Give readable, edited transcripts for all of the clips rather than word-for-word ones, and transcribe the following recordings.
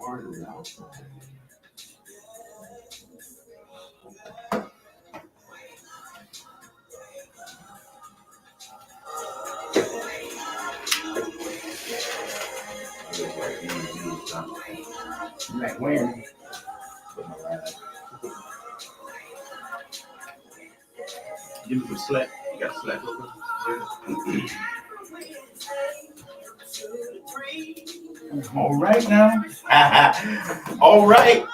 Like when? Give me some slack. You got slack open? All right now. All right.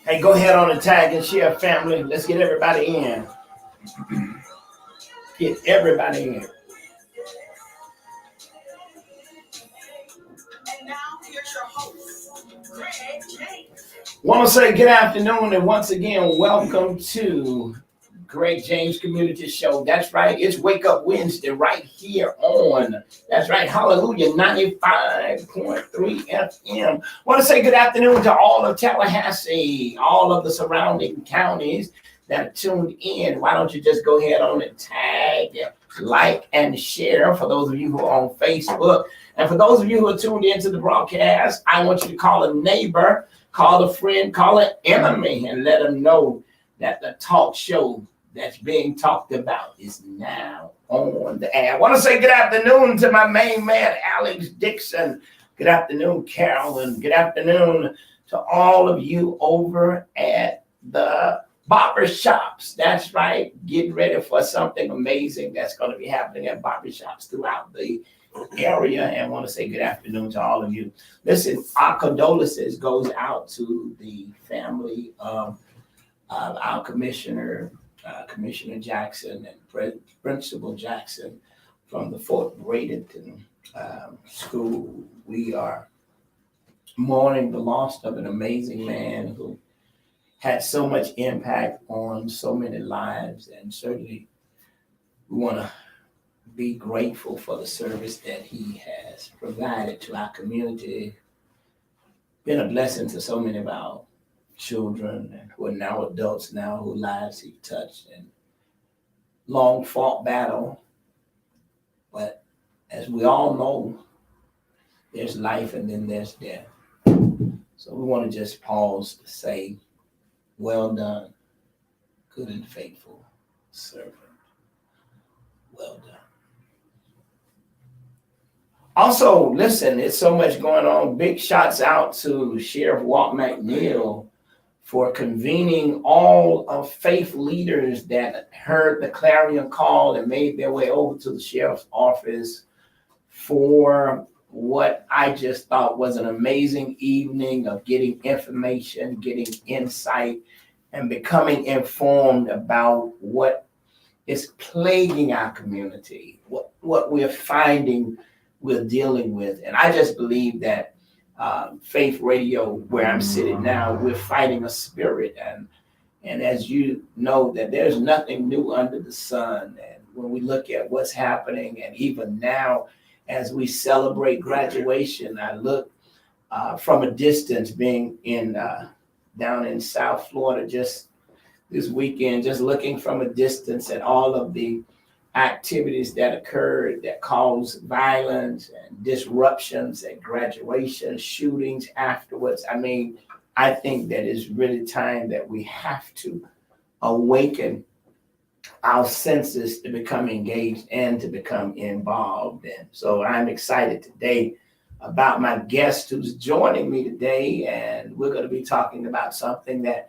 Hey, go ahead on the tag and share, family. Let's get everybody in. Get everybody in. Want to say good afternoon and once again, welcome to Greg James Community Show. That's right. It's Wake Up Wednesday right here on, that's right, hallelujah, 95.3 FM. Want to say good afternoon to all of Tallahassee, all of the surrounding counties that are tuned in. Why don't you just go ahead on and tag, like, and share for those of you who are on Facebook. And for those of you who are tuned into the broadcast, I want you to call a neighbor, call a friend, call an enemy, and let them know that the talk show that's being talked about is now on the air. I want to say good afternoon to my main man, Alex Dixon. Good afternoon, Carolyn. Good afternoon to all of you over at the barber shops. That's right. Getting ready for something amazing that's going to be happening at barber shops throughout the area. And I want to say good afternoon to all of you. Listen, our condolences goes out to the family of our Commissioner Jackson and Principal Jackson from the Fort Bradenton school. We are mourning the loss of an amazing man who had so much impact on so many lives, and certainly we want to be grateful for the service that he has provided to our community. Been a blessing to so many of our children who are now adults now, whose lives he touched, and long fought battle. But as we all know, there's life and then there's death. So we want to just pause to say, well done, good and faithful servant. Well done. Also, listen, there's so much going on. Big shots out to Sheriff Walt McNeil for convening all of faith leaders that heard the clarion call and made their way over to the sheriff's office for what I just thought was an amazing evening of getting information, getting insight, and becoming informed about what is plaguing our community, what we're finding we're dealing with. And I just believe that Faith Radio, where I'm sitting now, we're fighting a spirit. And as you know, that there's nothing new under the sun. And when we look at what's happening, and even now, as we celebrate graduation, I look from a distance, being in down in South Florida just this weekend, just looking from a distance at all of the activities that occurred that caused violence and disruptions at graduation, shootings afterwards. I mean, I think that it's really time that we have to awaken our senses to become engaged and to become involved. And so I'm excited today about my guest who's joining me today, and we're going to be talking about something that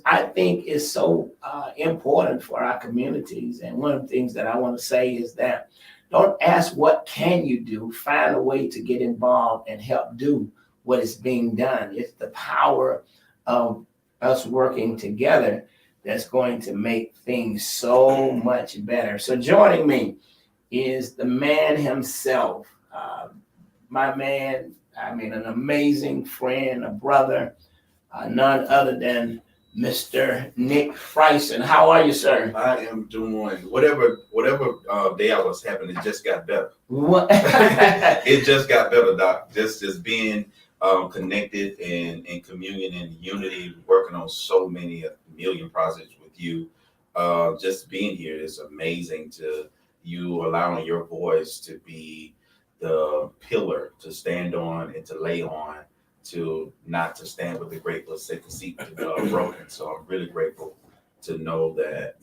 I think is so important for our communities. And one of the things that I want to say is that don't ask what can you do, find a way to get involved and help do what is being done. It's the power of us working together that's going to make things so much better. So joining me is the man himself, my man, I mean, an amazing friend, a brother, none other than Mr. Nick Friesen. How are you, sir? I am doing whatever day I was having. It just got better. What? It just got better, Doc. Just being connected and in communion and unity, working on so many million projects with you. Just being here is amazing. To you allowing your voice to be the pillar to stand on and to lay on, to not to stand with the great but sick and seek broken. So I'm really grateful to know that,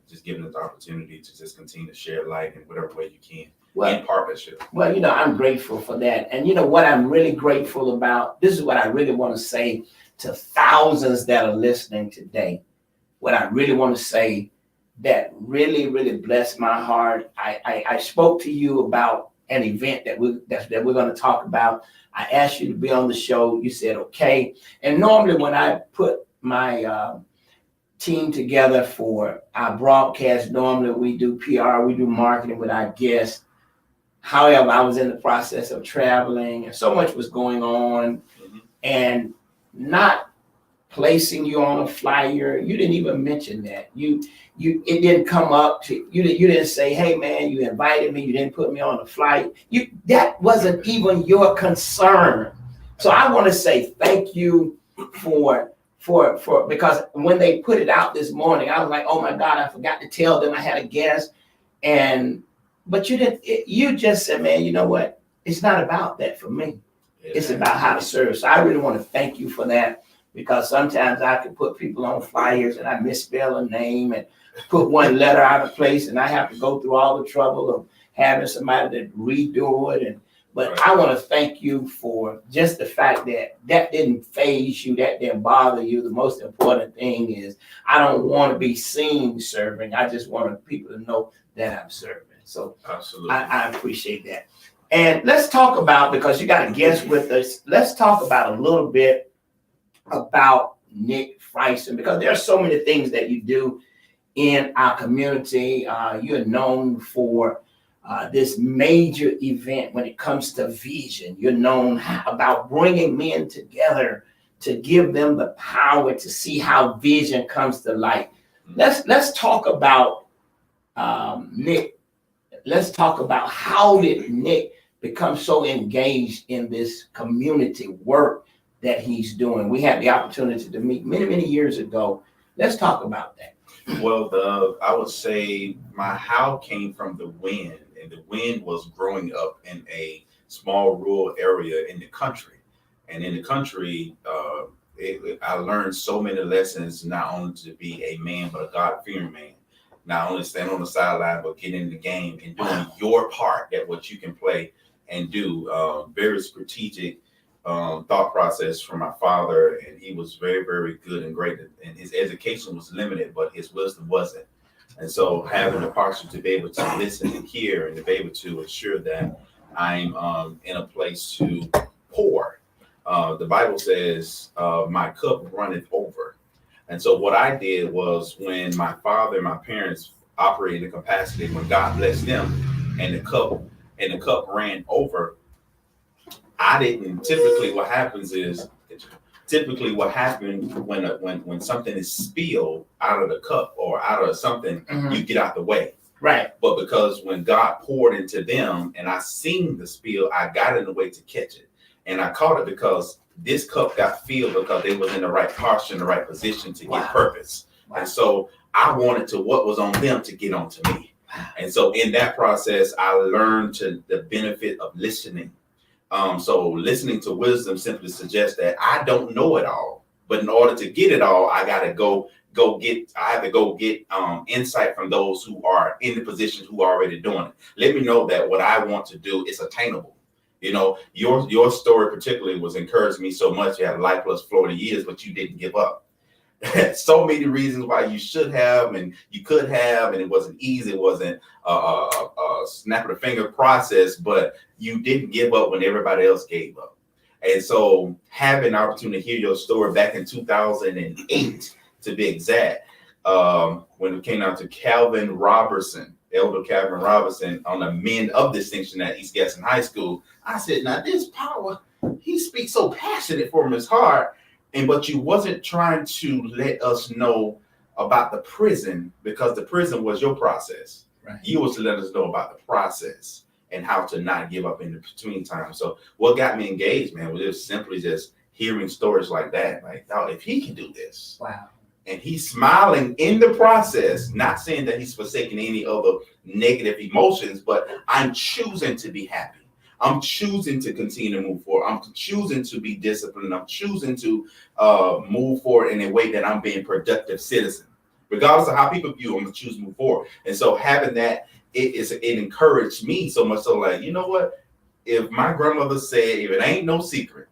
just giving us the opportunity to just continue to share light in whatever way you can in partnership. Well, I'm grateful for that. And what I'm really grateful about, this is what I really want to say to thousands that are listening today. What I really want to say that really, really blessed my heart. I spoke to you about an event that we're going to talk about. I asked you to be on the show. You said, okay. And normally when I put my team together for our broadcast, normally we do PR, we do marketing with our guests. However, I was in the process of traveling and so much was going on, and not placing you on a flyer. You didn't even mention that. It didn't come up to you. You didn't say, "Hey, man, you invited me. You didn't put me on the flight." That wasn't even your concern. So I want to say thank you for because when they put it out this morning, I was like, "Oh my God, I forgot to tell them I had a guest." But you didn't. You just said, "Man, you know what? It's not about that for me. It's about how to serve." So I really want to thank you for that, because sometimes I can put people on flyers and I misspell a name and put one letter out of place, and I have to go through all the trouble of having somebody to redo it. But I want to thank you for just the fact that didn't faze you, that didn't bother you. The most important thing is I don't want to be seen serving. I just want people to know that I'm serving. So absolutely, I appreciate that. And let's talk about, because you got a guest with us, let's talk about a little bit about Nick Friesen, because there are so many things that you do in our community. You're known for this major event when it comes to vision. You're known about bringing men together to give them the power to see how vision comes to light. Let's talk about Nick. Let's talk about how did Nick become so engaged in this community work that he's doing. We had the opportunity to meet many, many years ago. Let's talk about that. Well, I would say my how came from the wind, and the wind was growing up in a small rural area in the country. And in the country, I learned so many lessons, not only to be a man, but a God-fearing man. Not only stand on the sideline, but get in the game and doing your part at what you can play and do. Very strategic thought process from my father, and he was very, very good and great. And his education was limited, but his wisdom wasn't. And so having the posture to be able to listen and hear, and to be able to ensure that I'm in a place to pour. The Bible says, "My cup runneth over." And so what I did was, when my father and my parents operated in the capacity, when God blessed them, and the cup ran over, I didn't. Typically what happens when something is spilled out of the cup or out of something, you get out the way. Right. But because when God poured into them and I seen the spill, I got in the way to catch it. And I caught it because this cup got filled because they was in the right posture, in the right position to get purpose. And so I wanted what was on them to get onto me. And so in that process, I learned the benefit of listening. So listening to wisdom simply suggests that I don't know it all, but in order to get it all, I got to go get insight from those who are in the positions who are already doing it. Let me know that what I want to do is attainable. Your story particularly was encouraging me so much. You had Life Plus Florida years, but you didn't give up. So many reasons why you should have and you could have, and it wasn't easy. It wasn't a snap of the finger process, but you didn't give up when everybody else gave up. And so having an opportunity to hear your story back in 2008, to be exact, when it came down to Calvin Robertson, Elder Calvin Robertson, on the Men of Distinction at East Gaston High School, I said, now this power, he speaks so passionate from his heart. but you wasn't trying to let us know about the prison, because the prison was your process. Right. You was to let us know about the process and how to not give up in the between time. So what got me engaged, man, was just simply just hearing stories like that. Like, oh, if he can do this, wow, and he's smiling in the process, not saying that he's forsaking any other negative emotions, but I'm choosing to be happy. I'm choosing to continue to move forward. I'm choosing to be disciplined. I'm choosing to move forward in a way that I'm being productive citizen. Regardless of how people view, I'm gonna choose to move forward. And so having that, it encouraged me so much so, like, you know what? If my grandmother said, if it ain't no secret,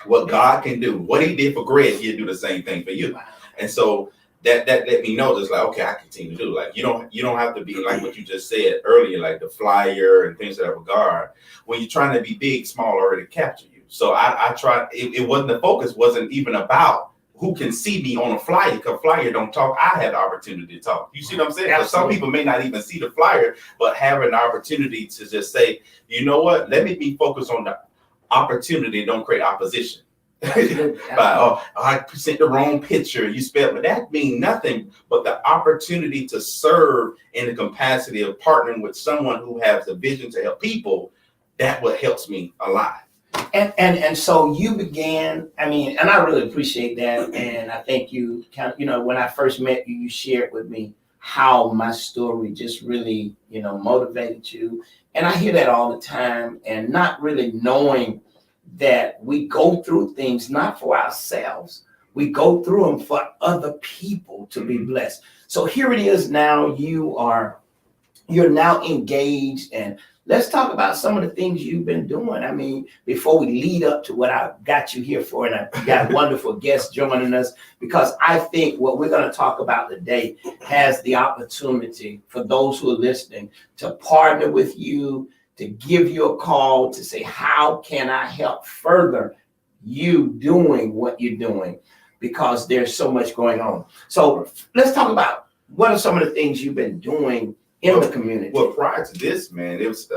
what God can do, what he did for Greg, he'll do the same thing for you. wow. And so that let me know, just like, okay, I continue to do. Like, you don't have to be like what you just said earlier, like the flyer and things of that regard. When you're trying to be big, small already capture you. So I tried. It wasn't, the focus wasn't even about who can see me on a flyer, because flyer don't talk. I had the opportunity to talk. You see what I'm saying? Because some people may not even see the flyer, but having an opportunity to just say, you know what? Let me be focused on the opportunity. Don't create opposition. I present the wrong picture. You spelled, but that means nothing but the opportunity to serve in the capacity of partnering with someone who has the vision to help people. That what helps me a lot. And so you began, I mean, and I really appreciate that. And I think you kind of, when I first met you, you shared with me how my story just really, motivated you. And I hear that all the time, and not really knowing that we go through things not for ourselves. We go through them for other people to be blessed. So here it is now, you're now engaged, and let's talk about some of the things you've been doing. I mean, before we lead up to what I got you here for, and I got wonderful guests joining us, because I think what we're going to talk about today has the opportunity for those who are listening to partner with you, to give you a call, to say, how can I help further you doing what you're doing? Because there's so much going on. So let's talk about what are some of the things you've been doing in the community. Well, prior to this, man, it was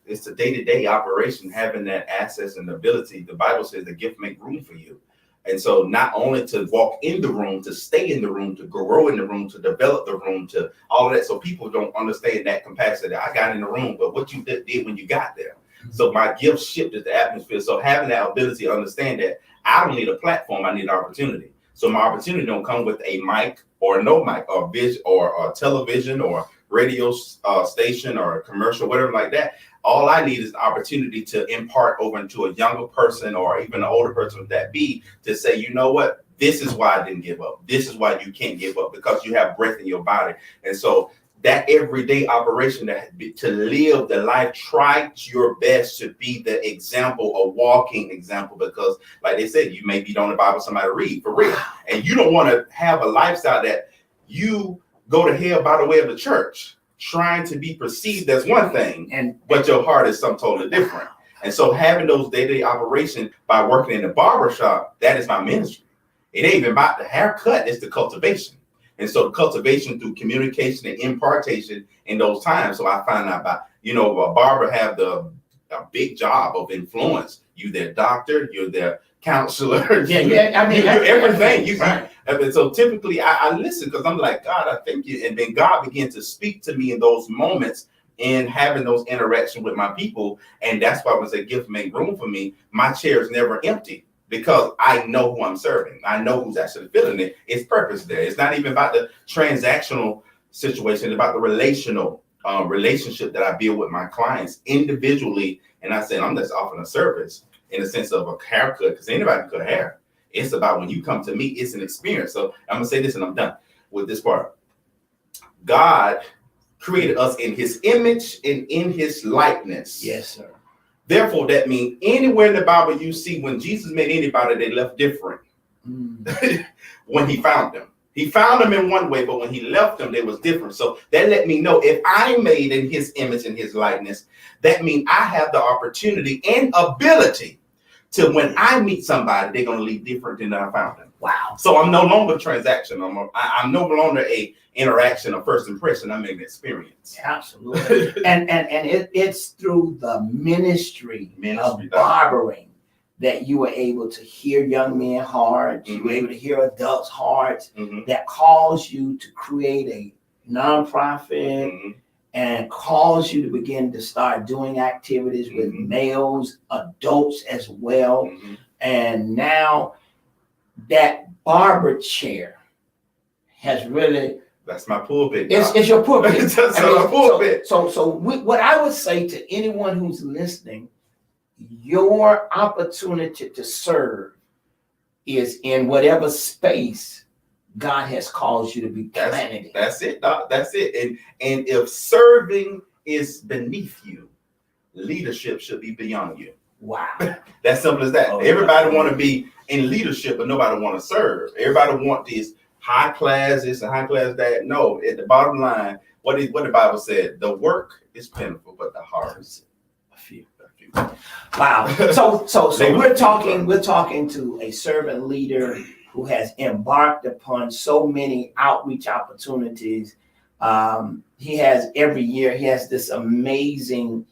it's the day-to-day operation, having that access and ability. The Bible says the gift make room for you. And so not only to walk in the room, to stay in the room, to grow in the room, to develop the room, to all of that. So people don't understand that capacity. I got in the room, but what you did when you got there. So my gift shifted the atmosphere. So having that ability to understand that I don't need a platform, I need an opportunity. So my opportunity don't come with a mic or no mic or vision or television or radio station or a commercial, whatever like that. All I need is the opportunity to impart over into a younger person or even an older person, that be, to say, you know what, this is why I didn't give up. This is why you can't give up, because you have breath in your body. And so that everyday operation, to live the life, try your best to be the example, a walking example, because like they said, you may be on the Bible, somebody read for real. And you don't want to have a lifestyle that you go to hell by the way of the church, trying to be perceived as one thing, but your heart is something totally different. And so having those day-to-day operations by working in the barbershop, that is my ministry. It ain't even about the haircut, it's the cultivation. And so the cultivation through communication and impartation in those times. So I find out about, a barber have a big job of influence. You their doctor, you're their counselor. I mean, you're everything. Right. And so typically I listen, because I'm like, God, I thank you. And then God began to speak to me in those moments and having those interactions with my people. And that's why when I say gift make room for me, my chair is never empty, because I know who I'm serving. I know who's actually filling it. It's purpose there. It's not even about the transactional situation. It's about the relational relationship that I build with my clients individually. And I said, I'm just offering a service in the sense of a haircut, because anybody can cut hair. It's about when you come to me, it's an experience. So I'm going to say this and I'm done with this part. God created us in his image and in his likeness. Yes, sir. Therefore, that means anywhere in the Bible you see when Jesus made anybody, they left different. When he found them. He found them in one way, but when he left them, they was different. So that let me know, if I'm made in his image and his likeness, that means I have the opportunity and ability to, when I meet somebody, they're going to leave different than I found them. Wow. So I'm no longer transactional. I'm no longer a interaction or first impression. I'm an experience. Absolutely. and it's through the ministry of barbering that you were able to hear young men's hearts, you were able to hear adults' hearts, Mhm. that caused you to create a nonprofit Mhm. and caused you to begin to start doing activities with Mhm. males, adults as well. Mhm. And now that barber chair has really, That's my pulpit. it's your pulpit. That's my pulpit. What I would say to anyone who's listening, your opportunity to serve is in whatever space God has caused you to be planted in. That's it, Doc. That's it. And if serving is beneath you, leadership should be beyond you. Wow. That's simple as that. Oh, Everybody yeah. want to be in leadership, but nobody want to serve. Everybody want these high class this and high class that. No, at the bottom line, what the Bible said, the work is plentiful, but the harvest A few. a few. Wow. So They we're would- talking to a servant leader who has embarked upon so many outreach opportunities. He has every year, he has this amazing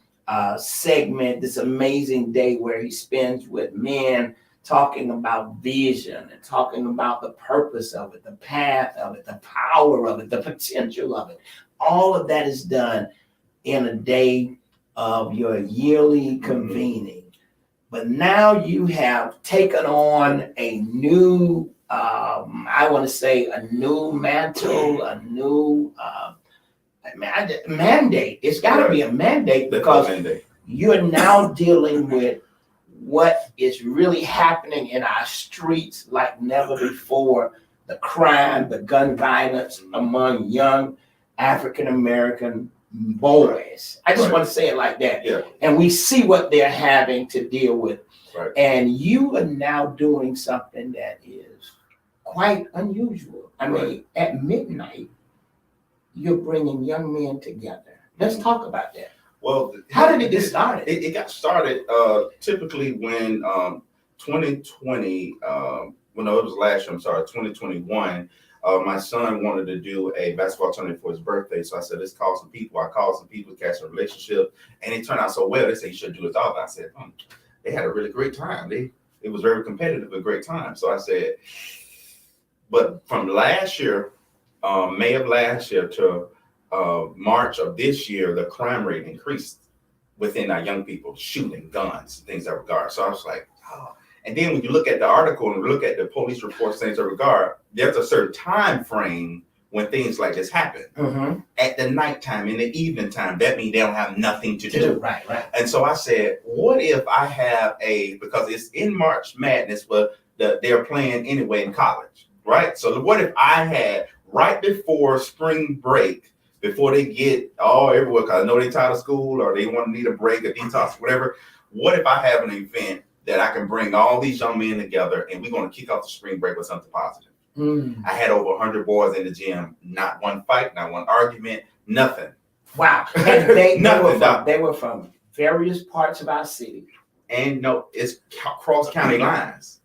segment, this amazing day where he spends with men talking about vision and talking about the purpose of it, the path of it, the power of it, the potential of it. All of that is done in a day of your yearly convening. But now you have taken on a new, I want to say a new mantle, a new mandate. It's got to be a mandate because you're now dealing with what is really happening in our streets like never before. The crime, the gun violence among young African American boys. I just Right. want to say it like that. Yeah. And we see what they're having to deal with. Right. And you are now doing something that is quite unusual. I mean, at midnight, you're bringing young men together. Let's talk about that. Well, How did it get started? It got started typically when 2020, well, no, it was last year, I'm sorry, 2021. My son wanted to do a basketball tournament for his birthday. So I said, let's call some people. I called some people, catch a relationship, and it turned out so well. They said, you should do it all. I said, they had a really great time. It was very competitive, a great time. So I said, but from last year, May of last year to March of this year, the crime rate increased within our young people, shooting, guns, things that regard. So I was like, oh. And then when you look at the article and look at the police reports, things that regard, there's a certain time frame when things like this happen. Mm-hmm. At the nighttime, in the evening time, that means they don't have nothing to do. Right. And so I said, what if I have because it's in March Madness, but they're playing anyway in college, right? So what if I had right before spring break, before they get all everywhere, because I know they're tired of school or they want to need a break, a detox, whatever. What if I have an event that I can bring all these young men together and we're going to kick off the spring break with something positive? I had over 100 boys in the gym, not one fight, not one argument, nothing. Wow. And they were from Nothing, various parts of our city. And no, it's cross county lines.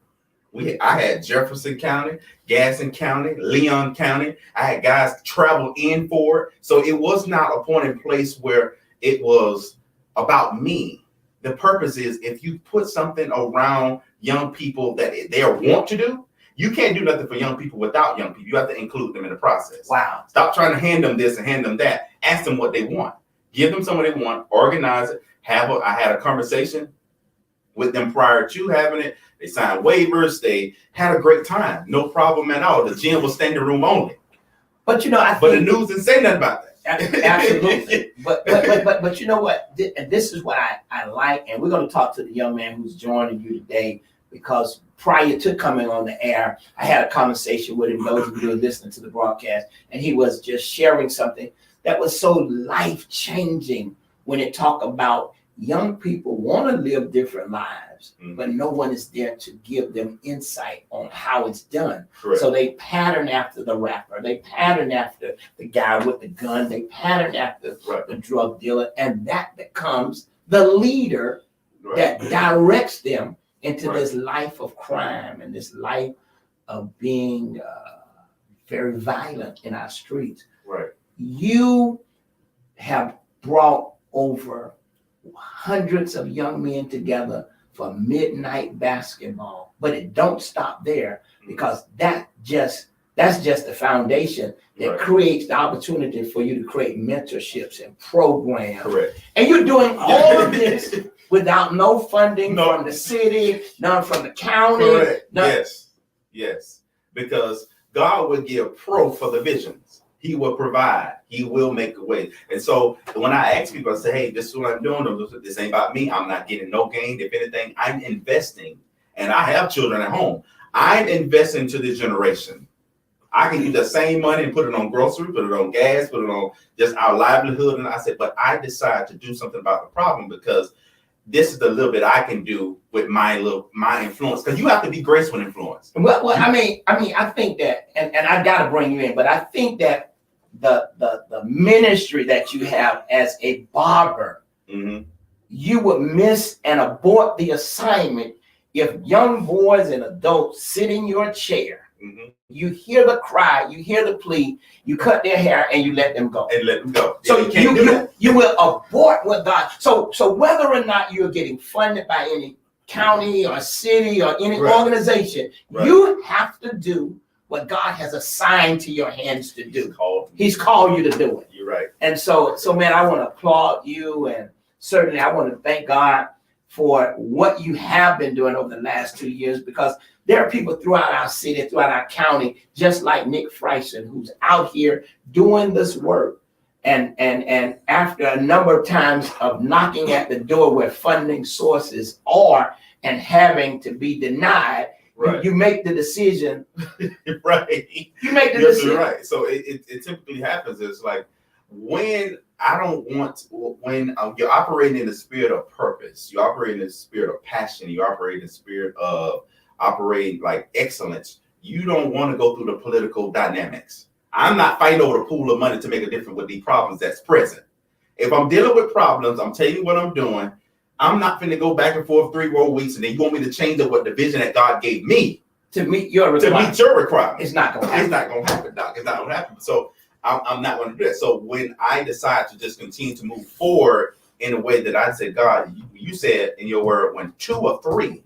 I had Jefferson County, Gaston County, Leon County. I had guys travel in for it. So it was not a point in place where it was about me. The purpose is if you put something around young people that they want to do, you can't do nothing for young people without young people. You have to include them in the process. Wow. Stop trying to hand them this and hand them that. Ask them what they want. Give them something they want. Organize it. I had a conversation with them prior to having it. They signed waivers. They had a great time. No problem at all. The gym was standing room only. But you know, But the news didn't say nothing about that. Absolutely. but you know what? And this is what I like. And we're going to talk to the young man who's joining you today, because prior to coming on the air, I had a conversation with him, those of you who are listening to the broadcast, and he was just sharing something that was so life-changing when it talked about young people want to live different lives, but no one is there to give them insight on how it's done. Correct. So they pattern after the rapper, they pattern after the guy with the gun, they pattern after the drug dealer, and that becomes the leader that directs them into this life of crime and this life of being very violent in our streets. Right. You have brought over hundreds of young men together for midnight basketball. But it don't stop there, because that's just the foundation that Right. creates the opportunity for you to create mentorships and programs. Correct. And you're doing all of this without no funding No. from the city, none from the county. Correct. none- Yes. Because God will give pro for the visions. He will provide. He will make a way. And so when I ask people, I say, hey, this is what I'm doing. This ain't about me. I'm not getting no gain. If anything, I'm investing. And I have children at home. I'm investing to this generation. I can use the same money and put it on grocery, put it on gas, put it on just our livelihood. And I said, but I decide to do something about the problem, because this is the little bit I can do with my influence. Because you have to be graceful influence. Well, I mean, I think that, and I gotta bring you in, but I think that the ministry that you have as a barber, Mm-hmm. you would miss and abort the assignment if young boys and adults sit in your chair. Mm-hmm. You hear the cry, you hear the plea, you cut their hair and you let them go. And let them go. So Yeah, can't do that. you will abort what God. So whether or not you're getting funded by any county or city or any Right. organization, Right. you have to do what God has assigned to your hands to do. Called. He's called you to do it. You're right. And so man, I want to applaud you, and certainly I want to thank God for what you have been doing over the last 2 years, because there are people throughout our city, throughout our county, just like Nick Freisen, who's out here doing this work. And after a number of times of knocking at the door where funding sources are and having to be denied, Right. you make the decision. Right. You make the Yes, decision. you're right. So it typically happens. It's like when you're operating in the spirit of purpose, you operate in the spirit of passion, you operate in the spirit of operating like excellence. You don't want to go through the political dynamics. I'm not fighting over the pool of money to make a difference with these problems that's present. If I'm dealing with problems, I'm telling you what I'm doing. I'm not finna go back and forth 3 more weeks, and then you want me to change up what the vision that God gave me To meet your to requirement. meet your requirements. It's not going to It's happen. not gonna happen, Doc. It's not gonna happen. So I'm not gonna do that. So when I decide to just continue to move forward in a way that I said, God, you said in your word, when 2 or 3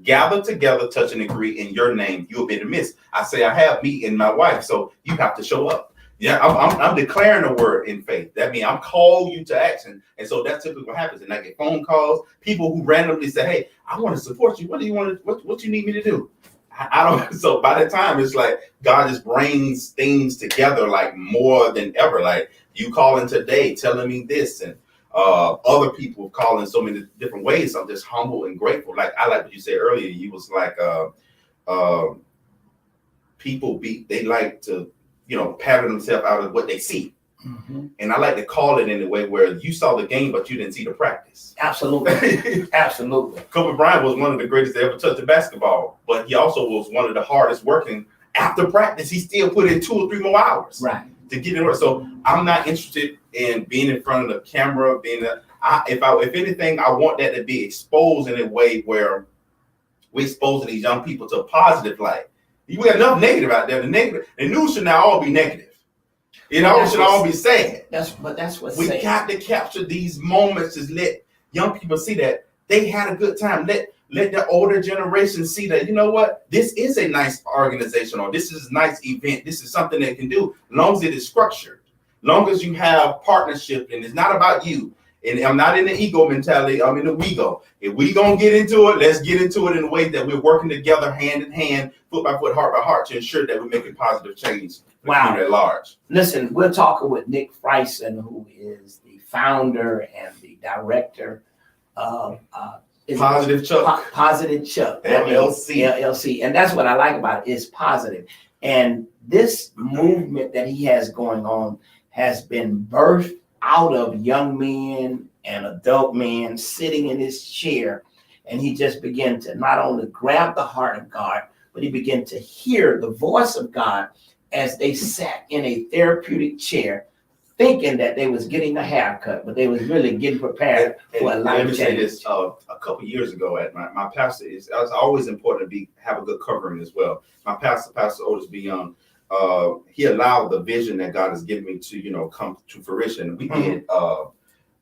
gather together, touch and agree in your name, you'll be in the midst. I say I have me and my wife, so you have to show up. Yeah, I'm declaring a word in faith. That means I'm calling you to action. And so that's typically what happens. And I get phone calls, people who randomly say, hey, I want to support you. What do you want to, what you need me to do? I don't. So by the time it's like God just brings things together like more than ever. Like you calling today, telling me this, and other people calling so many different ways. I'm just humble and grateful. Like I like what you said earlier. You was like people they like to pattern themselves out of what they see. Mm-hmm. And I like to call it in a way where you saw the game, but you didn't see the practice. Absolutely. Absolutely. Kobe Bryant was one of the greatest to ever touch the basketball, but he also was one of the hardest working. After practice, he still put in 2 or 3 more hours Right. to get in order. So I'm not interested in being in front of the camera. If anything, I want that to be exposed in a way where we're exposing these young people to a positive light. You got enough negative out there. The news should not all be negative. It should all be sad. That's what's We sad. got to capture these moments to let young people see that they had a good time. Let the older generation see that, you know what, this is a nice organization, or this is a nice event. This is something they can do, as long as it is structured, as long as you have partnership and it's not about you. And I'm not in the ego mentality. I'm in the we go. If we gonna get into it, let's get into it in a way that we're working together, hand in hand, foot by foot, heart by heart, to ensure that we're making positive change for the community at large. Listen, we're talking with Nick Freisen, who is the founder and the director of Positive Chuck. Positive Chuck. LLC. LLC. And that's what I like about it, is positive. And this movement that he has going on has been birthed out of young men and adult men sitting in his chair. And he just began to not only grab the heart of God, but he began to hear the voice of God as they sat in a therapeutic chair, thinking that they was getting a haircut, but they was really getting prepared for a life Let me say change. this: a couple years ago, at my pastor it's always important to have a good covering as well. My pastor, Pastor Otis B. Young, he allowed the vision that God has given me to come to fruition. We did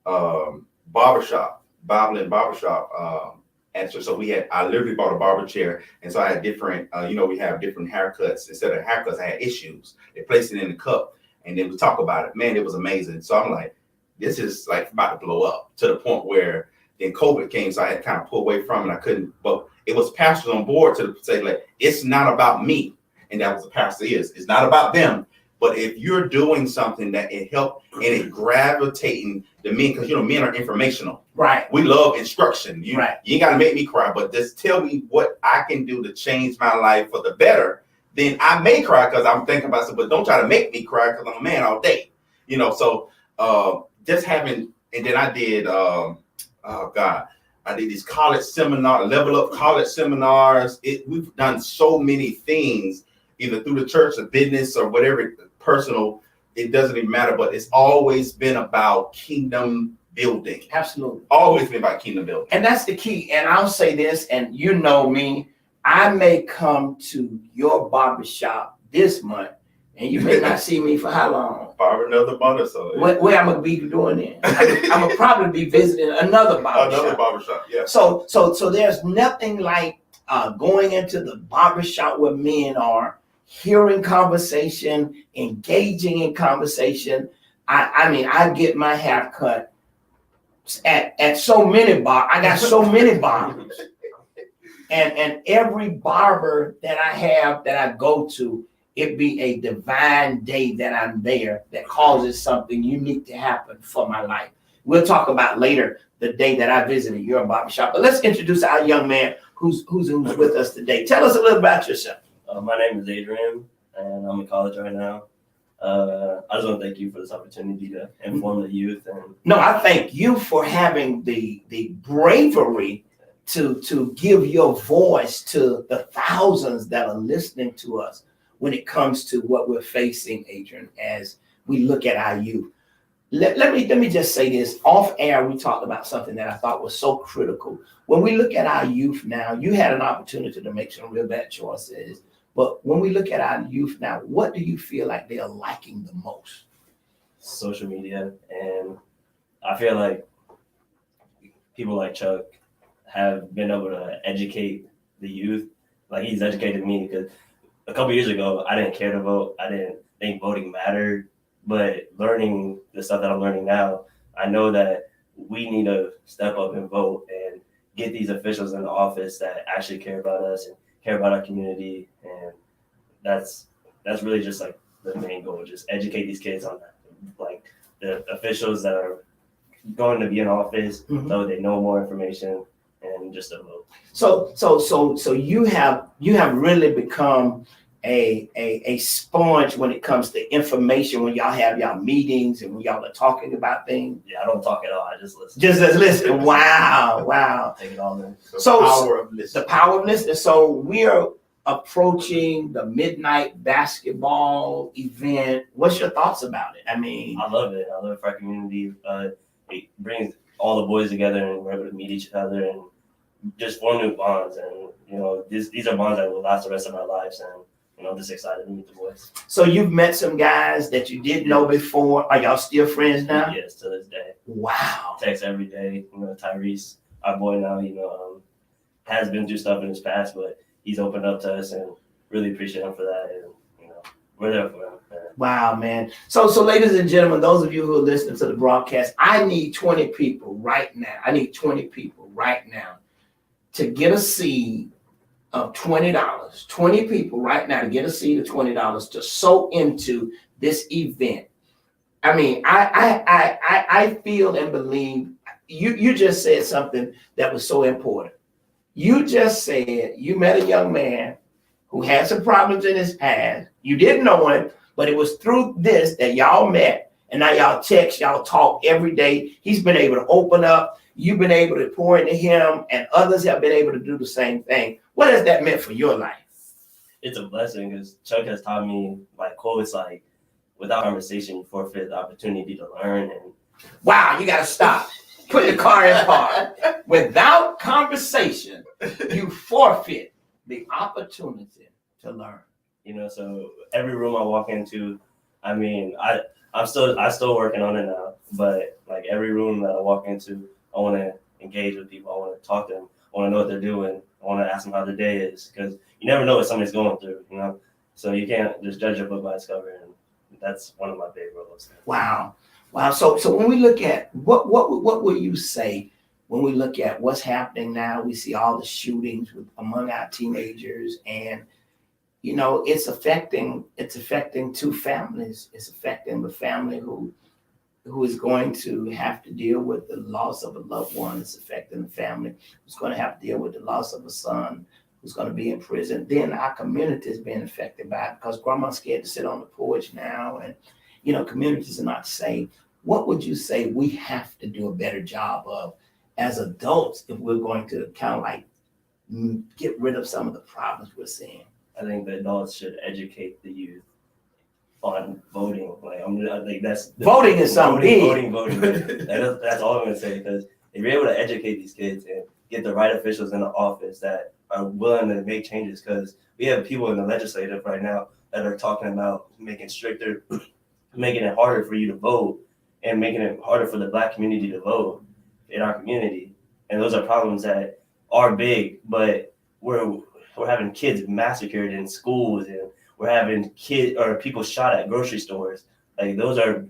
barbershop, Bible and barbershop And so I literally bought a barber chair. And so I had different, we have different haircuts. Instead of haircuts, I had issues. They placed it in the cup and then we talk about it. Man, it was amazing. So I'm like, this is like about to blow up, to the point where then COVID came. So I had to kind of pull away from it. I couldn't, but it was pastors on board to say, like, it's not about me. And that was the pastor is. It's not about them. But if you're doing something that it helped and it gravitating the men, because men are informational. Right. We love instruction. You ain't got to make me cry, but just tell me what I can do to change my life for the better. Then I may cry because I'm thinking about it, but don't try to make me cry because I'm a man all day. So just having, and then I did, I did these college seminars, level up college seminars. We've done so many things, either through the church or business or whatever, personal, it doesn't even matter, but it's always been about kingdom building. Absolutely. Always been about kingdom building. And that's the key. And I'll say this, and you know me, I may come to your barbershop this month, and you may not see me for how long? Barber another month or so. What I'm gonna be doing then? I'm gonna probably be visiting another barbershop. Another barbershop, yeah. So there's nothing like going into the barbershop where men are, hearing conversation, engaging in conversation. I mean, I get my hair cut at so many barbers. I got so many barbers. And every barber that I have that I go to, it be a divine day that I'm there that causes something unique to happen for my life. We'll talk about later the day that I visited your barbershop. But let's introduce our young man who's with us today. Tell us a little about yourself. My name is Adrian, and I'm in college right now. I just want to thank you for this opportunity to inform the youth. And no, I thank you for having the bravery to give your voice to the thousands that are listening to us when it comes to what we're facing, Adrian, as we look at our youth. Let me just say this. Off air, we talked about something that I thought was so critical. When we look at our youth now, you had an opportunity to make some real bad choices. But when we look at our youth now, what do you feel like they are liking the most? Social media. And I feel like people like Chuck have been able to educate the youth. Like he's educated me, because a couple years ago, I didn't care to vote. I didn't think voting mattered. But learning the stuff that I'm learning now, I know that we need to step up and vote and get these officials in the office that actually care about us and care about our community. And that's really just like the main goal, just educate these kids on that. Like the officials that are going to be in office, so they know more information and just to vote. So you have really become a sponge when it comes to information, when y'all have y'all meetings and when y'all are talking about things. Yeah, I don't talk at all. I just listen. Just listen. Wow. Take it all in. So the power of listening. So we're approaching the midnight basketball event. What's your thoughts about it? I mean, I love it. I love it for our community. It brings all the boys together and we're able to meet each other and just form new bonds. And these are bonds that will last the rest of our lives. And I'm just excited to meet the boys. So you've met some guys that you didn't know before. Are y'all still friends now? Yes, to this day. Wow. Text every day. Tyrese, our boy now, has been through stuff in his past, but he's opened up to us and really appreciate him for that. And, we're there for him. Wow, man. So ladies and gentlemen, those of you who are listening to the broadcast, I need 20 people right now. I need 20 people right now to get a seed of $20. 20 people right now to get a seed of $20 to sow into this event. I mean, I feel and believe you just said something that was so important. You just said you met a young man who had some problems in his past. You didn't know him, but it was through this that y'all met. And now y'all text, y'all talk every day. He's been able to open up. You've been able to pour into him, and others have been able to do the same thing. What has that meant for your life? It's a blessing, because Chuck has taught me quotes like, without conversation, you forfeit the opportunity to learn. And wow, you got to stop. Put the car in park. Without conversation, you forfeit the opportunity to learn. So every room I walk into, I mean, I'm still working on it now, but like every room that I walk into, I want to engage with people. I want to talk to them. want to know what they're doing. I want to ask them how their day is, because you never know what somebody's going through, you know? So you can't just judge a book by its cover, and that's one of my big roles. Wow. So when we look at what will you say when we look at what's happening now? We see all the shootings among our teenagers, and you know, it's affecting two families. It's affecting the family who is going to have to deal with the loss of a loved one. It's affecting the family who's going to have to deal with the loss of a son who's going to be in prison. Then our community is being affected by it because grandma's scared to sit on the porch now, and you know, communities are not safe. What would you say we have to do a better job of as adults if we're going to kind of like get rid of some of the problems we're seeing? I think the adults should educate the youth on voting. I think that's voting is something. Voting. That's all I'm gonna say, because if you're able to educate these kids and get the right officials in the office that are willing to make changes, because we have people in the legislative right now that are talking about making stricter, making it harder for you to vote, and making it harder for the Black community to vote in our community. And those are problems that are big, but we're having kids massacred in schools, and we're having people shot at grocery stores. Like, those are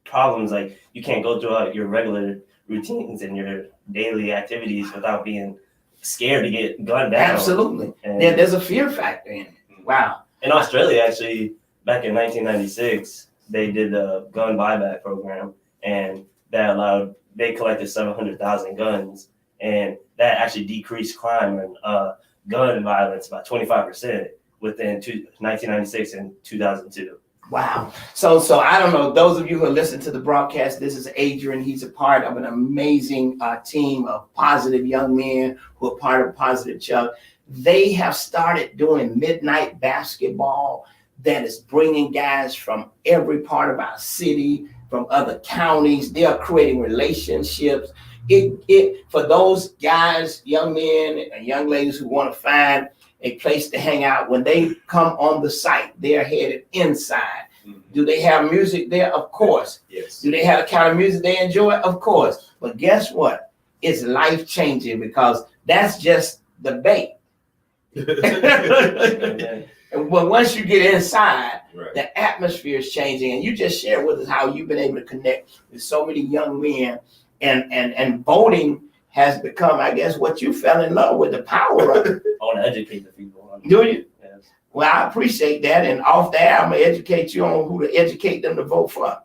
problems. Like, you can't go throughout your regular routines and your daily activities without being scared to get gunned down. Absolutely. And there's a fear factor in it. Wow. In Australia, actually, back in 1996, they did the gun buyback program, and they collected 700,000 guns, and that actually decreased crime and gun violence by 25% within 1996 and 2002. Wow. So I don't know, those of you who are listening to the broadcast, this is Adrian. He's a part of an amazing team of positive young men who are part of Positive Chuck. They have started doing midnight basketball that is bringing guys from every part of our city, from other counties. They are creating relationships. For those guys, young men and young ladies who want to find a place to hang out, when they come on the site, they are headed inside. Mm-hmm. Do they have music there? Of course. Yes. Do they have the kind of music they enjoy? Of course. But guess what? It's life-changing, because that's just the bait. And once you get inside, right, the atmosphere is changing. And you just shared with us how you've been able to connect with so many young men, and voting has become, I guess, what you fell in love with, the power of it. I want to educate the people. Do you? Yes. Well, I appreciate that. And off the air, I'm going to educate you on who to educate them to vote for. All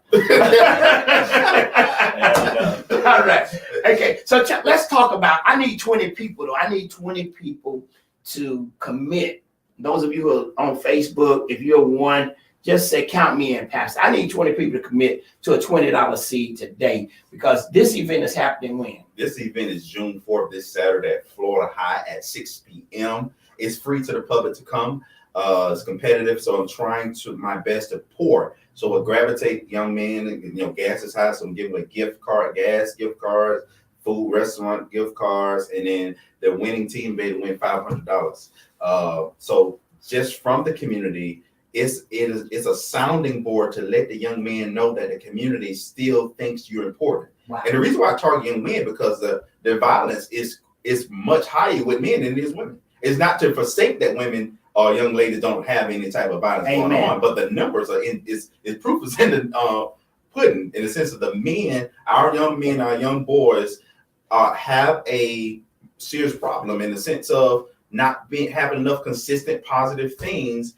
right. Okay. So let's talk about, I need 20 people, though. I need 20 people to commit. Those of you who are on Facebook, if you're one, just say, count me in, Pastor. I need 20 people to commit to a $20 seed today, because this event is happening when? This event is June 4th, this Saturday at Florida High at 6 p.m. It's free to the public to come. It's competitive, so I'm trying my best to pour. So we'll gravitate young men. Gas is high, so I'm giving a gift card, gas gift cards, food, restaurant gift cards, and then the winning team may win $500. So just from the community, it's a sounding board to let the young men know that the community still thinks you're important. Wow. And the reason why I target young men, because the violence is much higher with men than it is women. It's not to forsake that women or young ladies don't have any type of violence going on, but the numbers are proof is in the pudding, in the sense of the men, our young boys have a serious problem in the sense of not having enough consistent positive things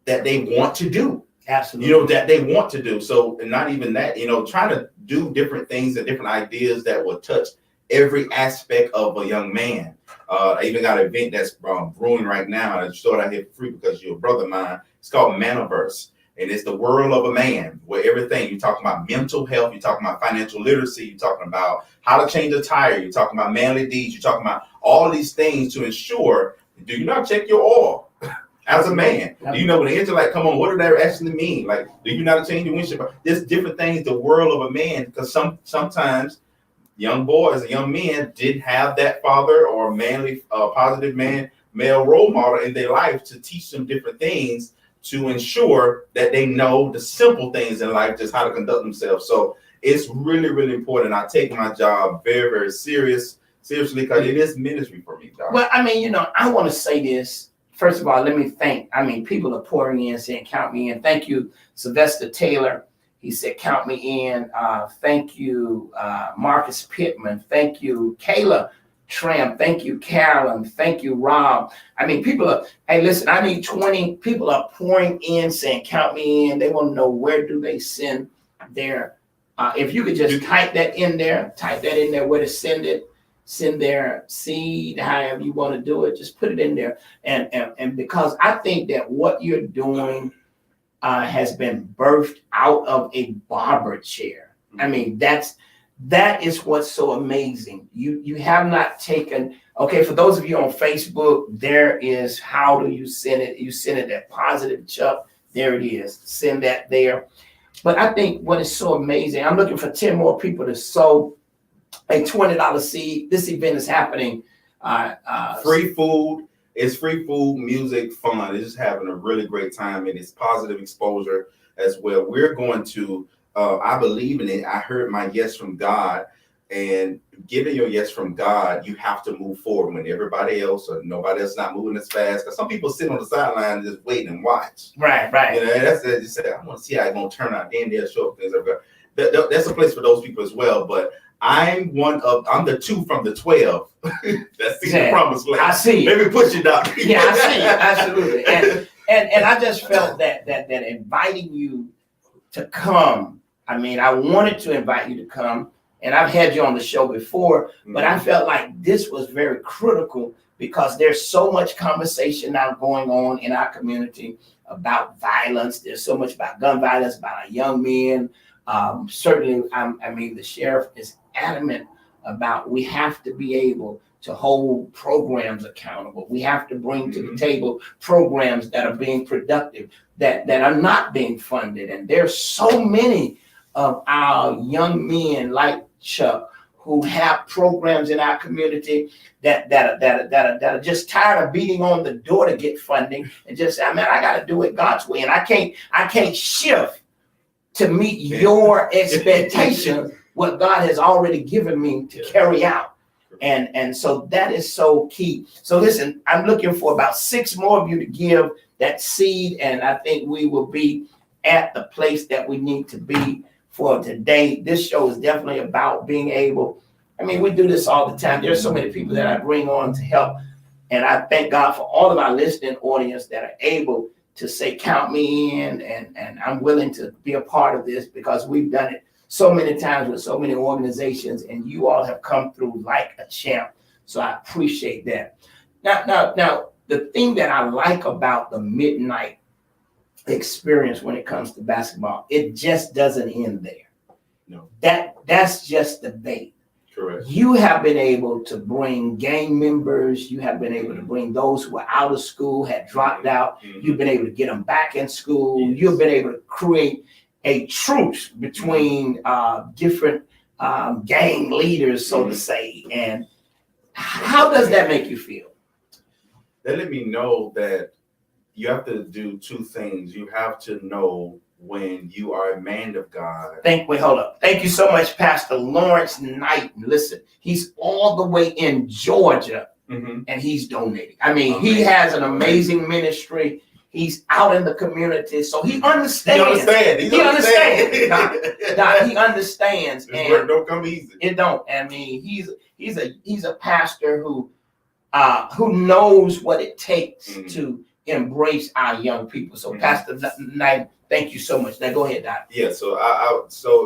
that they want to do. Absolutely. That they want to do. So, and not even that, trying to do different things and different ideas that will touch every aspect of a young man. I even got an event that's brewing right now. I showed out here for free because you're a brother of mine. It's called Manaverse. And it's the world of a man, where everything, you're talking about mental health, you're talking about financial literacy, you're talking about how to change a tire, you're talking about manly deeds, you're talking about all these things to ensure, do you not check your oil as a man? Do you know when the engine light come on, what do they actually mean? Like, do you not change your windshield? There's different things, the world of a man, because sometimes young boys and young men didn't have that father or manly, positive male role model in their life to teach them different things, to ensure that they know the simple things in life, just how to conduct themselves. So it's really, really important. I take my job very, very serious. Seriously, because it is ministry for me, Doc. Well, I mean, I want to say this. First of all, let me thank, people are pouring in saying, count me in. Thank you, Sylvester Taylor. He said, count me in. Thank you, Marcus Pittman. Thank you, Kayla Tram. Thank you, Carolyn. Thank you, Rob. People are, hey, listen, I need 20 people are pouring in saying, count me in. They want to know where do they send their, if you could just type that in there, where to send it. Send their seed, however you want to do it, just put it in there. And because I think that what you're doing has been birthed out of a barber chair. That is what's so amazing. You have not taken, okay, for those of you on Facebook, there is, how do you send it? You send it at Positive Chuck. There it is. Send that there. But I think what is so amazing, I'm looking for 10 more people to sow a $20 seed. This event is happening. Free food. It's free food, music, fun. It's just having a really great time, and it's positive exposure as well. We're going to, I believe in it. I heard my yes from God, and getting your yes from God, you have to move forward when everybody else or nobody else not moving as fast. Because some people sit on the sideline and just wait and watch. Right. That's it. You say, I want to see how it's going to turn out. Then they'll show up things. That's a place for those people as well. But I'm the 2 from the 12. That's the promised land. I see. Maybe push it out. Yeah, I see. Absolutely. And I just felt that inviting you to come. I wanted to invite you to come, and I've had you on the show before, but I felt like this was very critical because there's so much conversation now going on in our community about violence. There's so much about gun violence, about our young men. Certainly, the sheriff is adamant about we have to be able to hold programs accountable. We have to bring to the table programs that are being productive, that are not being funded. And there's so many of our young men like Chuck who have programs in our community that are just tired of beating on the door to get funding and just say, I got to do it God's way. And I can't shift to meet your expectations, what God has already given me to carry out. And so that is so key. So listen, I'm looking for about 6 more of you to give that seed. And I think we will be at the place that we need to be for today. This show is definitely about being able, we do this all the time. There's so many people that I bring on to help. And I thank God for all of our listening audience that are able to say, count me in, and I'm willing to be a part of this because we've done it so many times with so many organizations, and you all have come through like a champ. So I appreciate that. Now, the thing that I like about the midnight experience when it comes to basketball, it just doesn't end there. No. That's just the bait. Correct. You have been able to bring gang members. You have been able to bring those who were out of school, had dropped out. You've been able to get them back in school. Yes. You've been able to create a truce between different gang leaders, so to say. And how does that make you feel? That let me know that you have to do 2 things. You have to know when you are a man of God. Hold up. Thank you so much, Pastor Lawrence Knight. Listen, he's all the way in Georgia, and he's donating. He has an amazing ministry. He's out in the community, so he understands. He understands. Doc, he understands. This work don't come easy. It don't. He's a pastor who knows what it takes to embrace our young people. So, Pastor Knight, thank you so much. Now go ahead, Doc. Yeah. So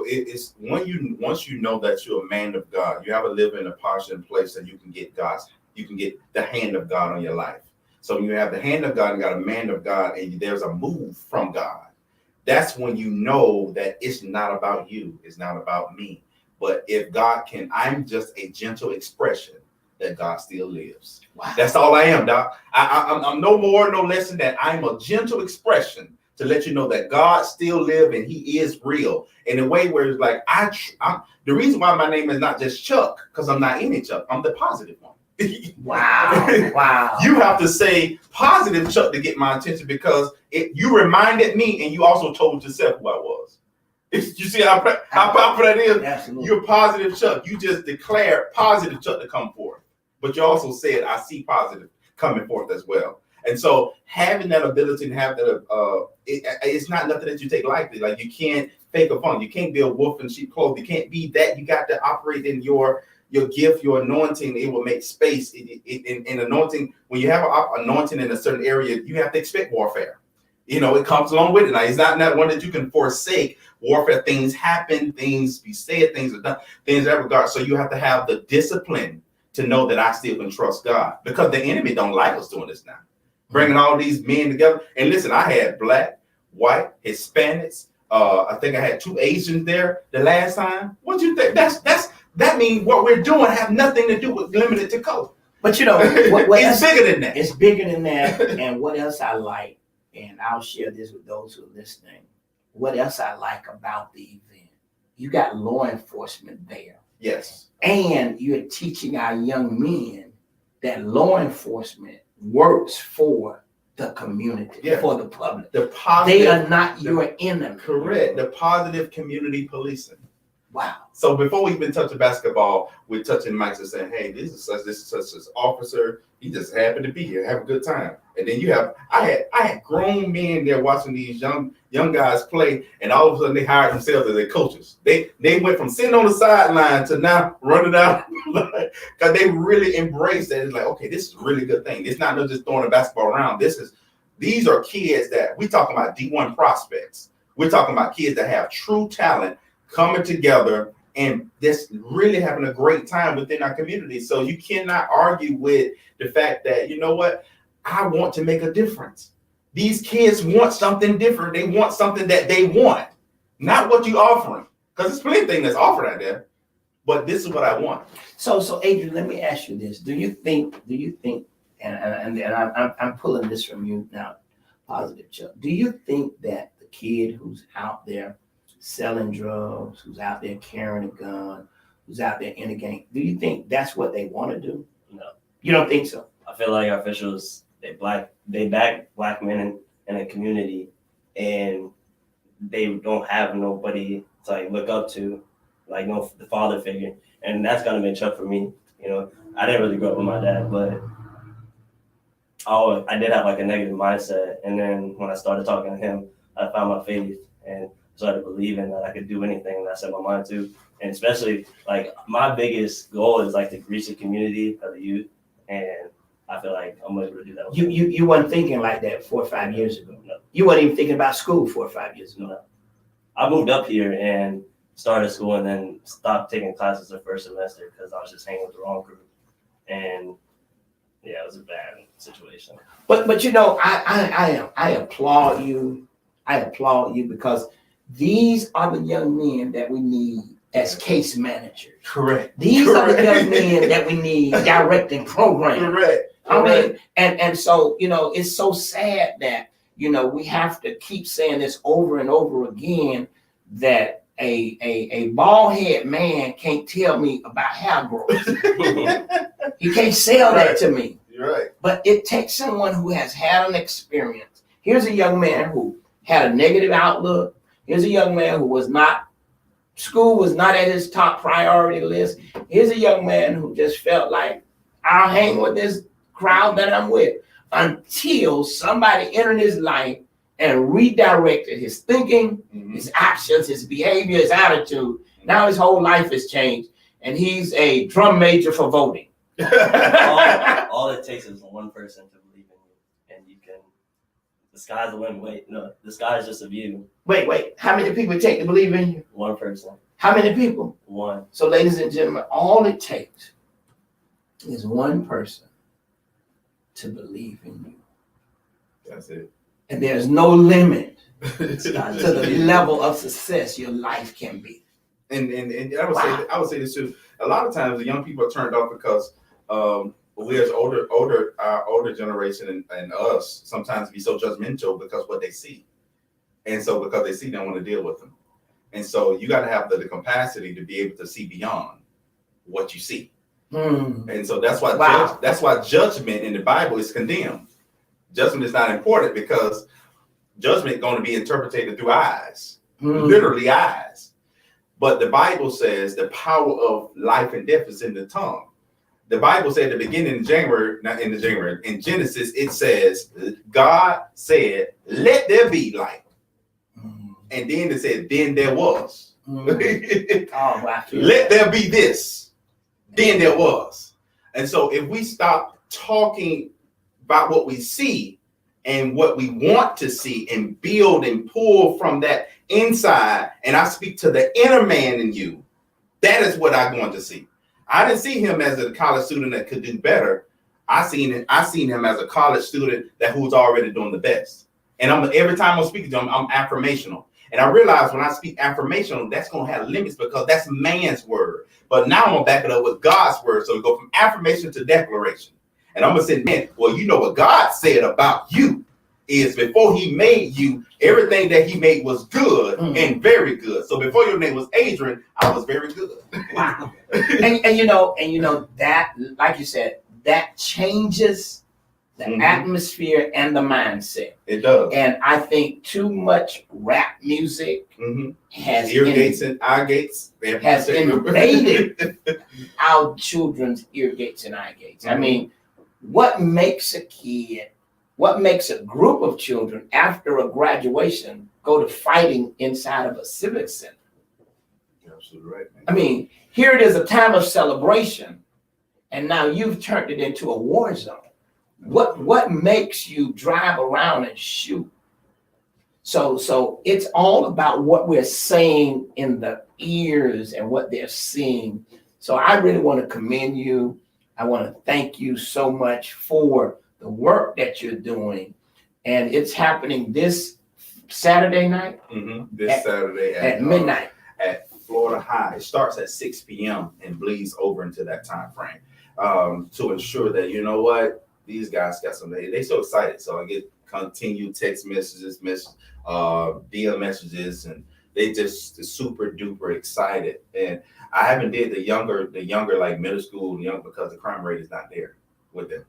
it's once you know that you're a man of God, you have to live in a posture and place that you can get the hand of God on your life. So when you have the hand of God and got a man of God, and there's a move from God, that's when you know that it's not about you, it's not about me. But if God can, I'm just a gentle expression that God still lives. Wow. That's all I am, Doc. I'm no more, no less than that. I'm a gentle expression to let you know that God still lives and he is real in a way where it's like, I'm the reason why my name is not just Chuck, because I'm not any Chuck. I'm the positive one. Wow. You have to say positive Chuck to get my attention because you reminded me and you also told yourself who I was. You see how powerful that is? Absolutely. You're positive Chuck. You just declared positive Chuck to come forth. But you also said, I see positive coming forth as well. And so having that ability and have that, it's not nothing that you take lightly. Like you can't fake a funk. You can't be a wolf in sheep clothing. You can't be that. You got to operate in your gift, your anointing. It will make space. In anointing, when you have an anointing in a certain area, you have to expect warfare. You know, it comes along with it. Now, it's not one that you can forsake. Warfare, things happen, things be said, things are done, things in that regard. So you have to have the discipline to know that I still can trust God, because the enemy don't like us doing this now. Bringing all these men together. And listen, I had black, white, Hispanics. I think I had 2 Asians there the last time. What do you think? That means what we're doing have nothing to do with limited to color. But you know, it's bigger than that. It's bigger than that. And what else I like, and I'll share this with those who are listening. What else I like about the event? You got law enforcement there. Yes. And you're teaching our young men that law enforcement works for the community, for the public. They are not your enemy. Correct. The positive community policing. Wow. So before we even touch the basketball, we're touching mics and saying, hey, this is such officer. He just happened to be here. Have a good time. And then I had grown men there watching these young guys play, and all of a sudden they hired themselves as their coaches. They went from sitting on the sideline to now running out, because they really embraced that. It's like, okay, this is a really good thing. It's not just throwing a basketball around. These are kids that we talking about D1 prospects. We're talking about kids that have true talent coming together and just really having a great time within our community. So you cannot argue with the fact that, you know what, I want to make a difference. These kids want something different. They want something that they want, not what you're offering. Because there's plenty of things that's offered out there, but this is what I want. So Adrian, let me ask you this. Do you think, and I'm pulling this from you now, Positive Chuck. Do you think that the kid who's out there selling drugs, who's out there carrying a gun, who's out there in a gang, do you think that's what they want to do? No. You don't think so? I feel like our officials, they back black men in a community, and they don't have nobody to like look up to, like no the father figure. And that's gonna be tough for me. You know, I didn't really grow up with my dad, but I did have like a negative mindset. And then when I started talking to him, I found my faith and started believing that I could do anything that I set my mind to. And especially like my biggest goal is like to reach the community of the youth, and I feel like I'm able to do that. You weren't thinking like that 4 or 5 years ago. No. You weren't even thinking about school 4 or 5 years ago. No. I moved up here and started school, and then stopped taking classes the first semester because I was just hanging with the wrong group. And yeah, it was a bad situation. But you know, I applaud you. I applaud you, because these are the young men that we need as case managers. Correct. These are the young men that we need directing programs. Correct. I mean, and so, you know, it's so sad that, you know, we have to keep saying this over and over again, that a bald head man can't tell me about hair growth. He can't sell that to me. You're right. But it takes someone who has had an experience. Here's a young man who had a negative outlook. Here's a young man who school was not at his top priority list. Here's a young man who just felt like, I'll hang with this crowd that I'm with, until somebody entered his life and redirected his thinking, his actions, his behavior, his attitude. Now his whole life has changed, and he's a drum major for voting. all it takes is one person to believe in you, and you can. The sky's the limit. Wait, no, the sky is just a view. Wait. How many people it take to believe in you? One person. How many people? One. So, ladies and gentlemen, all it takes is one person to believe in you. That's it. And there's no limit to the level of success your life can be. And I would say this too. A lot of times the young people are turned off because we as our older generation and us sometimes be so judgmental because what they see. And so because they see, they don't want to deal with them. And so you got to have the capacity to be able to see beyond what you see. And so that's why judgment in the Bible is condemned. Judgment is not important, because judgment is going to be interpreted through eyes. literally eyes. But the Bible says the power of life and death is in the tongue. The Bible said at the beginning in Genesis, it says, God said, let there be light. And then it said, then there was. Let there be this. Then there was. And so if we stop talking about what we see and what we want to see and build and pull from that inside, and I speak to the inner man in you, that is what I'm going to see. I didn't see him as a college student that could do better. I seen him as a college student who's already doing the best. And every time I'm speaking to him, I'm affirmational. And I realize when I speak affirmational, that's going to have limits because that's man's word. But now I'm going to back it up with God's word. So we go from affirmation to declaration. And I'm going to say, man, well, you know what God said about you is before he made you, everything that he made was good and very good. So before your name was Adrian, I was very good. Wow. and you know that, like you said, that changes the atmosphere and the mindset. It does. And I think too much rap music has invaded our children's ear gates and eye gates. I mean, what makes a group of children after a graduation go to fighting inside of a civic center? You're absolutely right, man. I mean, here it is, a time of celebration, and now you've turned it into a war zone. What makes you drive around and shoot? So it's all about what we're saying in the ears and what they're seeing. So I really want to commend you. I want to thank you so much for the work that you're doing. And it's happening this Saturday night? Saturday at midnight. At Florida High. It starts at 6 p.m. and bleeds over into that time frame to ensure that, you know what, these guys got something. They're so excited. So I get continued text messages, DM messages, and they just super duper excited. And I haven't did the younger like middle school because the crime rate is not there with them.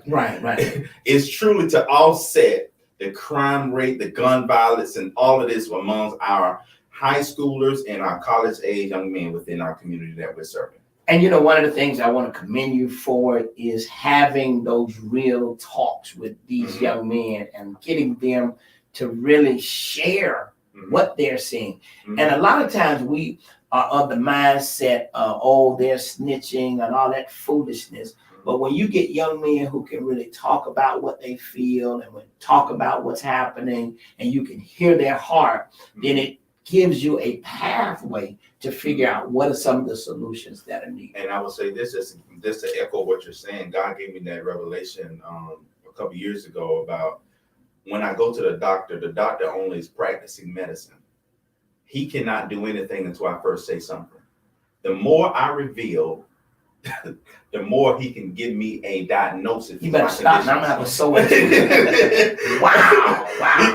Right. It's truly to offset the crime rate, the gun violence, and all of this amongst our high schoolers and our college age young men within our community that we're serving. And one of the things I want to commend you for is having those real talks with these young men and getting them to really share what they're seeing. And a lot of times we are of the mindset of, they're snitching and all that foolishness. But when you get young men who can really talk about what they feel and talk about what's happening, and you can hear their heart, then it gives you a pathway to figure out what are some of the solutions that are needed. And I would say this to echo what you're saying. God gave me that revelation a couple years ago about when I go to the doctor only is practicing medicine. He cannot do anything until I first say something. The more I reveal, the more he can give me a diagnosis. You better stop. Now I'm gonna have to sew it. Wow.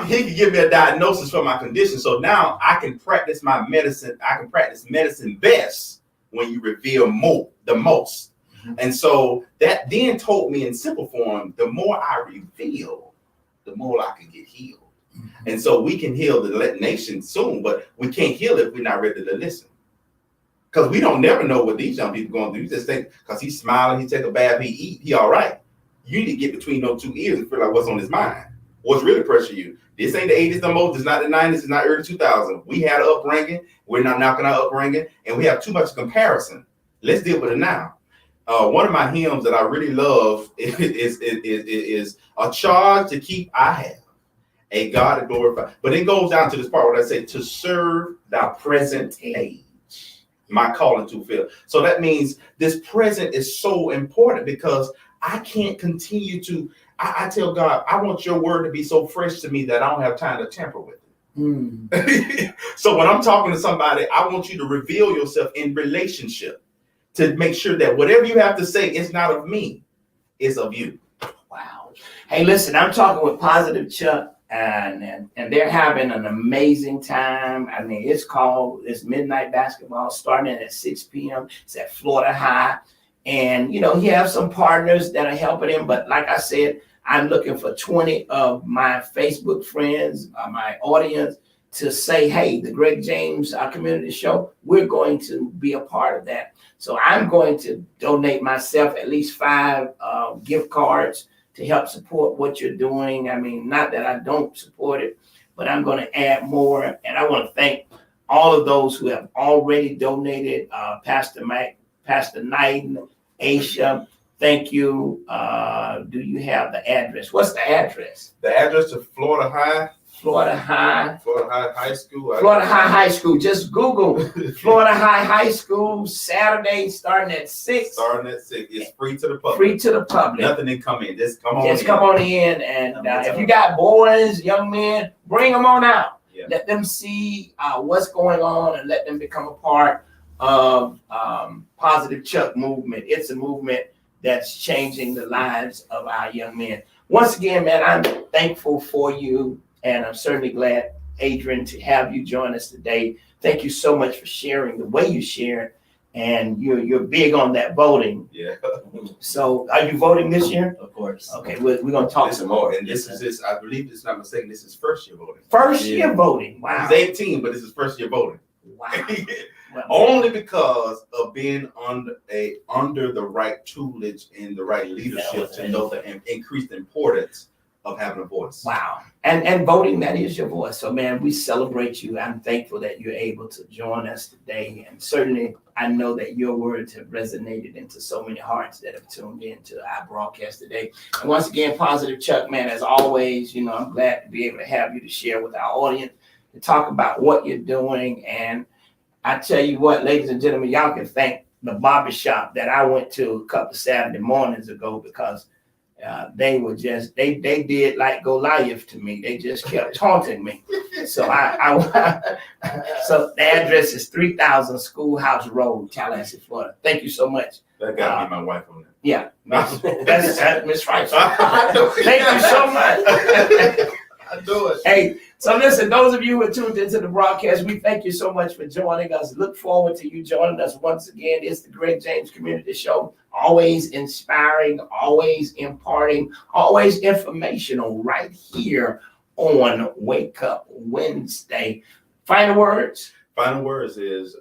He can give me a diagnosis for my condition. So now I can practice my medicine. I can practice medicine best when you reveal the most. And so that then told me in simple form, the more I reveal, the more I can get healed. And so we can heal the nation soon, but we can't heal if we're not ready to listen. Because we don't never know what these young people going through. You just think because he's smiling, he take a bath, he eat, he all right. You need to get between those two ears and feel like what's on his mind. What's really pressuring you? This ain't the 80s no more. It's not the 90s. It's not early 2000s. We had an upbringing. We're not knocking our upbringing, and we have too much comparison. Let's deal with it now. One of my hymns that I really love is a charge to keep I have, a God to glorify. But it goes down to this part where I say to serve thy present age. My calling to fill. So that means this present is so important because I can't continue to, I tell God, I want your word to be so fresh to me that I don't have time to tamper with it. So when I'm talking to somebody, I want you to reveal yourself in relationship to make sure that whatever you have to say is not of me, it's of you. Wow. Hey, listen, I'm talking with Positive Chuck. And they're having an amazing time. I mean, it's midnight basketball starting at 6 p.m. It's at Florida High. And, he has some partners that are helping him. But like I said, I'm looking for 20 of my Facebook friends, my audience, to say, hey, the Greg James Community Show, we're going to be a part of that. So I'm going to donate myself at least 5 gift cards to help support what you're doing. I mean, not that I don't support it, but I'm going to add more. And I want to thank all of those who have already donated. Pastor Mike, Pastor Knight, Aisha, thank you. Do you have the address? What's the address? The address to Florida High High School. Florida High School. Just Google Florida High School, Saturday starting at 6. It's free to the public. Free to the public. Nothing to come in. Just come on Just in. come on in. And if you got boys, young men, bring them on out. Yeah. Let them see what's going on and let them become a part of Positive Chuck movement. It's a movement that's changing the lives of our young men. Once again, man, I'm thankful for you. And I'm certainly glad, Adrian, to have you join us today. Thank you so much for sharing the way you share. And you're big on that voting. Yeah. So are you voting this year? Of course. Okay, we're going to talk some more. And this is I believe it's not mistaken, this is first year voting. First year voting. Wow. He's 18, but this is first year voting. Wow. Only because of being under the right tutelage and the right leadership to know the increased importance of having a voice. Wow. And voting, that is your voice. So, man, we celebrate you. I'm thankful that you're able to join us today. And certainly, I know that your words have resonated into so many hearts that have tuned into our broadcast today. And once again, Positive Chuck, man, as always, I'm glad to be able to have you to share with our audience, to talk about what you're doing. And I tell you what, ladies and gentlemen, y'all can thank the barbershop that I went to a couple of Saturday mornings ago, because they were just, they did like Goliath to me. They just kept taunting me. So so the address is 3000 Schoolhouse Road, Tallahassee, Florida. Thank you so much. That got me my wife on that. Yeah, that's Miss Rice. Thank you so much. I do it. Hey, so listen, those of you who are tuned into the broadcast, we thank you so much for joining us. Look forward to you joining us once again. It's the Greg James Community Show. Always inspiring, always imparting, always informational right here on Wake Up Wednesday. Final words? Final words is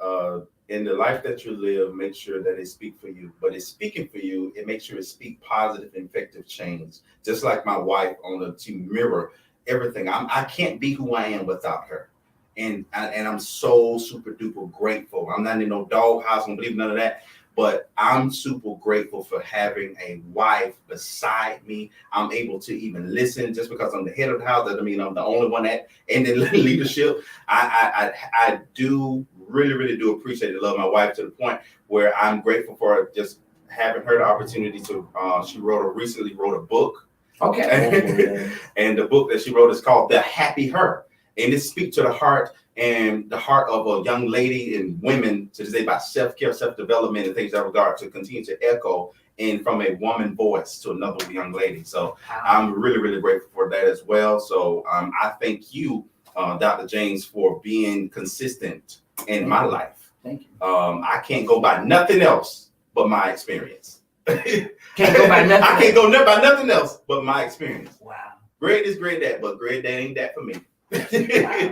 in the life that you live, make sure that it speak for you. But it's speaking for you, it makes sure it speak positive, effective change. Just like my wife on the team mirror everything. I can't be who I am without her. And I'm so super duper grateful. I'm not in no doghouse, I don't believe none of that. But I'm super grateful for having a wife beside me. I'm able to even listen. Just because I'm the head of the house doesn't mean I'm the only one in the leadership. I do really do appreciate and love my wife to the point where I'm grateful for just having her the opportunity to. She recently wrote a book. Okay. And the book that she wrote is called The Happy Her. And it speaks to the heart and the heart of a young lady and women to say about self-care, self-development, and things in that regard to continue to echo and from a woman voice to another young lady. So I'm really grateful for that as well. So I thank you, Dr. James, for being consistent in my life. Thank you. I can't go by nothing else but my experience. Can't go by nothing. I can't go by nothing else but my experience. Wow. Great is great that, but great that ain't that for me. Wow.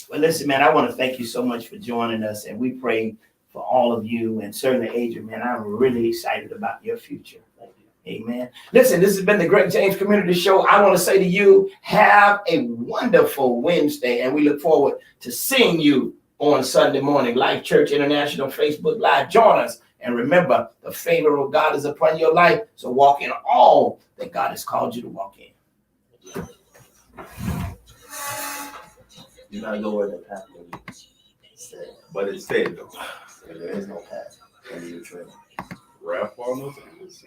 Well, listen, man, I want to thank you so much for joining us, and we pray for all of you, and certainly Adrian, man, I'm really excited about your future. Thank you. Amen. Listen, this has been the Greg James Community Show. I want to say to you, have a wonderful Wednesday, and we look forward to seeing you on Sunday morning. Life Church International Facebook Live. Join us. And remember, the favor of God is upon your life. So walk in all that God has called you to walk in. You gotta go where the path leads. But instead, though, There is no path. Only your trail. rap on those.